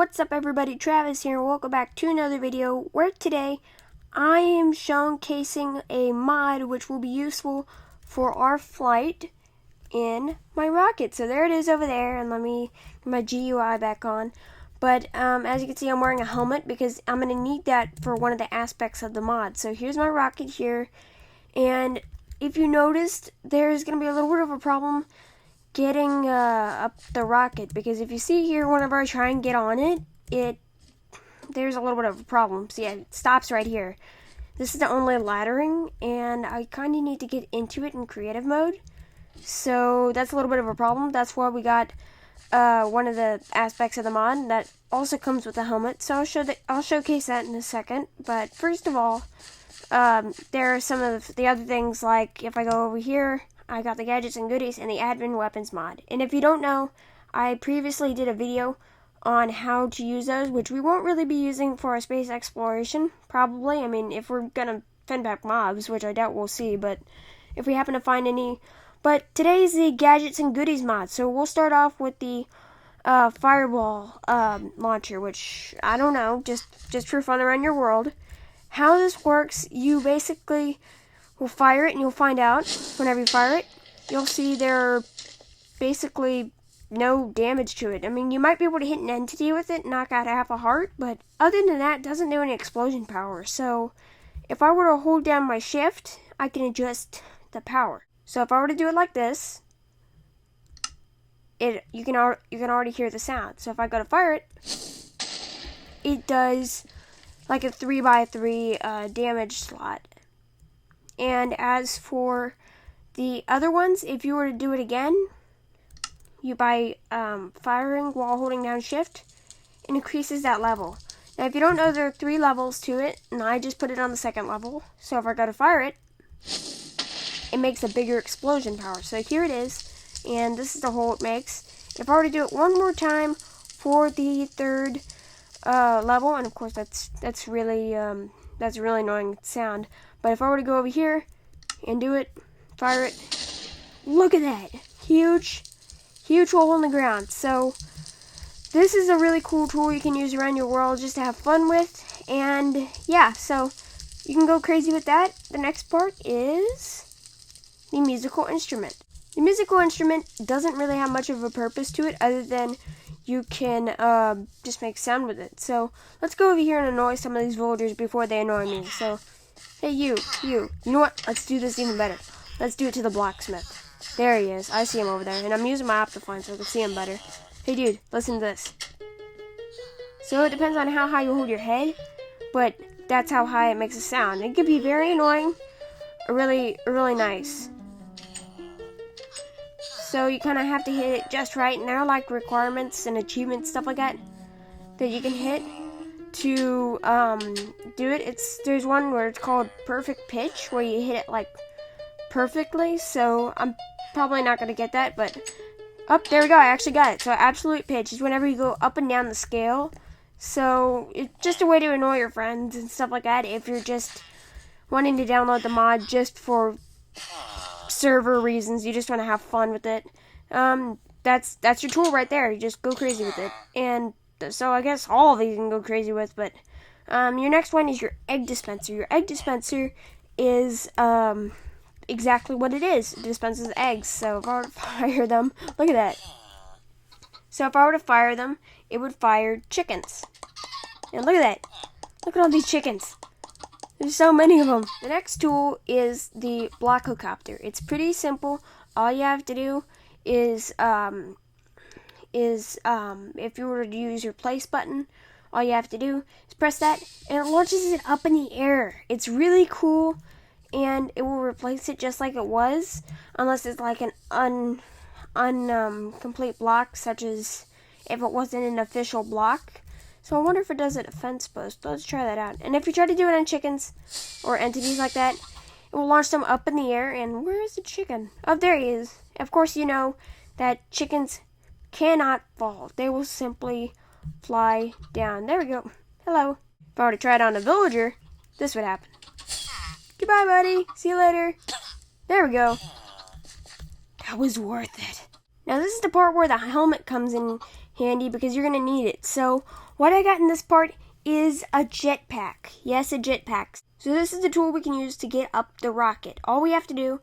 What's up everybody, Travis here, and welcome back to another video where today I am showcasing a mod which will be useful for our flight in my rocket. So there it is over there, and let me get my GUI back on. But as you can see, I'm wearing a helmet because I'm going to need that for one of the aspects of the mod. So here's my rocket here, and if you noticed, there's going to be a little bit of a problem getting up the rocket, because if you see here, whenever I try and get on it, there's a little bit of a problem. See, it stops right here. This is the only laddering, and I kind of need to get into it in creative mode. So that's a little bit of a problem. That's why we got one of the aspects of the mod that also comes with a helmet. So I'll showcase that in a second. But first of all, there are some of the other things, like if I go over here, I got the gadgets and goodies and the admin weapons mod. And if you don't know, I previously did a video on how to use those, which we won't really be using for our space exploration, probably. I mean, if we're gonna fend back mobs, which I doubt we'll see, but if we happen to find any. But today's the gadgets and goodies mod, so we'll start off with the fireball launcher, which, I don't know, just for fun around your world. How this works, you basically will fire it, and you'll find out whenever you fire it, you'll see there are basically no damage to it. I mean, you might be able to hit an entity with it, knock out half a heart, but other than that, it doesn't do any explosion power. So if I were to hold down my shift, I can adjust the power. So if I were to do it like this, you can already hear the sound. So if I go to fire it, it does like a 3x3 damage slot. And as for the other ones, if you were to do it again, by firing while holding down shift, it increases that level. Now, if you don't know, there are 3 levels to it, and I just put it on the 2nd level. So if I go to fire it, it makes a bigger explosion power. So here it is, and this is the hole it makes. If I were to do it one more time for the 3rd level, and of course that's really annoying sound. But if I were to go over here and do it, fire it, look at that. Huge hole in the ground. So this is a really cool tool you can use around your world just to have fun with. And yeah, so you can go crazy with that. The next part is the musical instrument. The musical instrument doesn't really have much of a purpose to it other than you can just make sound with it. So let's go over here and annoy some of these villagers before they annoy me. So hey, you know what? Let's do this even better. Let's do it to the blacksmith. There he is. I see him over there. And I'm using my Optifine so I can see him better. Hey, dude, listen to this. So it depends on how high you hold your head, but that's how high it makes a sound. It can be very annoying or really nice. So you kind of have to hit it just right. And there are like requirements and achievements, stuff like that you can hit to do it. There's one where it's called perfect pitch, where you hit it like perfectly. So I'm probably not going to get that, but there we go, I actually got it. So absolute pitch is whenever you go up and down the scale. So it's just a way to annoy your friends and stuff like that if you're just wanting to download the mod just for server reasons. You just want to have fun with it. That's your tool right there. You just go crazy with it. And so I guess all of these you can go crazy with, but your next one is your egg dispenser. Your egg dispenser is exactly what it is. It dispenses eggs. So if I were to fire them, look at that. So if I were to fire them, it would fire chickens. And look at that. Look at all these chickens. There's so many of them. The next tool is the blockocopter. It's pretty simple. All you have to do is if you were to use your place button, all you have to do is press that, and it launches it up in the air. It's really cool, and it will replace it just like it was, unless it's like an complete block, such as if it wasn't an official block. So I wonder if it does it at fence post. Let's try that out. And if you try to do it on chickens or entities like that, it will launch them up in the air. And where is the chicken? Oh, there he is. Of course, you know that chickens cannot fall. They will simply fly down. There we go. Hello. If I were to try it on a villager, this would happen. Goodbye, buddy. See you later. There we go. That was worth it. Now this is the part where the helmet comes in handy because you're going to need it. So what I got in this part is a jetpack. Yes, a jetpack. So this is the tool we can use to get up the rocket. All we have to do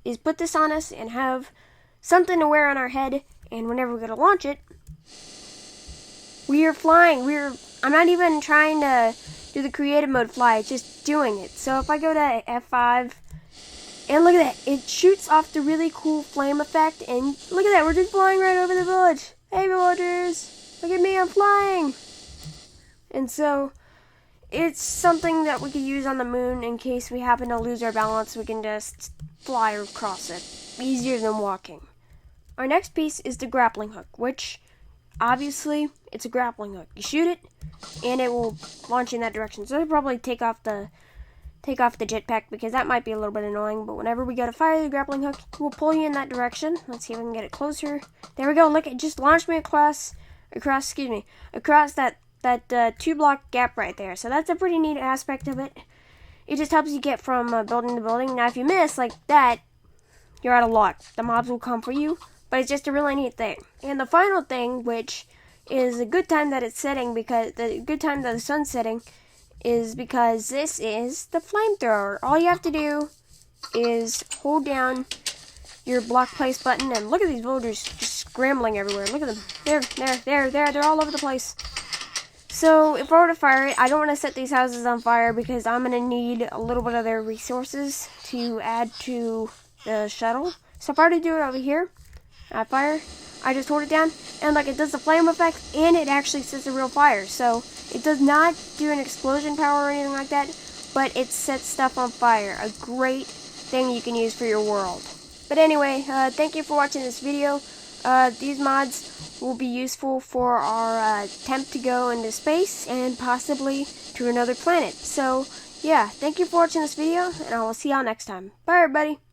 is put this on us and have something to wear on our head, and whenever we're going to launch it, we are flying. I'm not even trying to do the creative mode fly, it's just doing it. So if I go to F5, and look at that, it shoots off the really cool flame effect, and look at that, we're just flying right over the village. Hey villagers, look at me, I'm flying. And so it's something that we could use on the moon in case we happen to lose our balance. We can just fly across it. Easier than walking. Our next piece is the grappling hook, which obviously it's a grappling hook. You shoot it and it will launch in that direction. So I'll probably take off the jetpack because that might be a little bit annoying, but whenever we go to fire the grappling hook, it will pull you in that direction. Let's see if I can get it closer. There we go. Look, it just launched me across that 2-block gap right there. So that's a pretty neat aspect of it. It just helps you get from building to building. Now if you miss like that, you're out of luck. The mobs will come for you, but it's just a really neat thing. And the final thing, which is a good time that it's setting, because the good time that the sun's setting is because this is the flamethrower. All you have to do is hold down your block place button, and look at these villagers just scrambling everywhere. Look at them. They're all over the place. So if I were to fire it, I don't want to set these houses on fire because I'm going to need a little bit of their resources to add to the shuttle. So if I were to do it over here, I fire, I just hold it down, and like it does the flame effect, and it actually sets a real fire. So it does not do an explosion power or anything like that, but it sets stuff on fire. A great thing you can use for your world. But anyway, thank you for watching this video. These mods will be useful for our attempt to go into space and possibly to another planet. So yeah, thank you for watching this video, and I will see y'all next time. Bye everybody!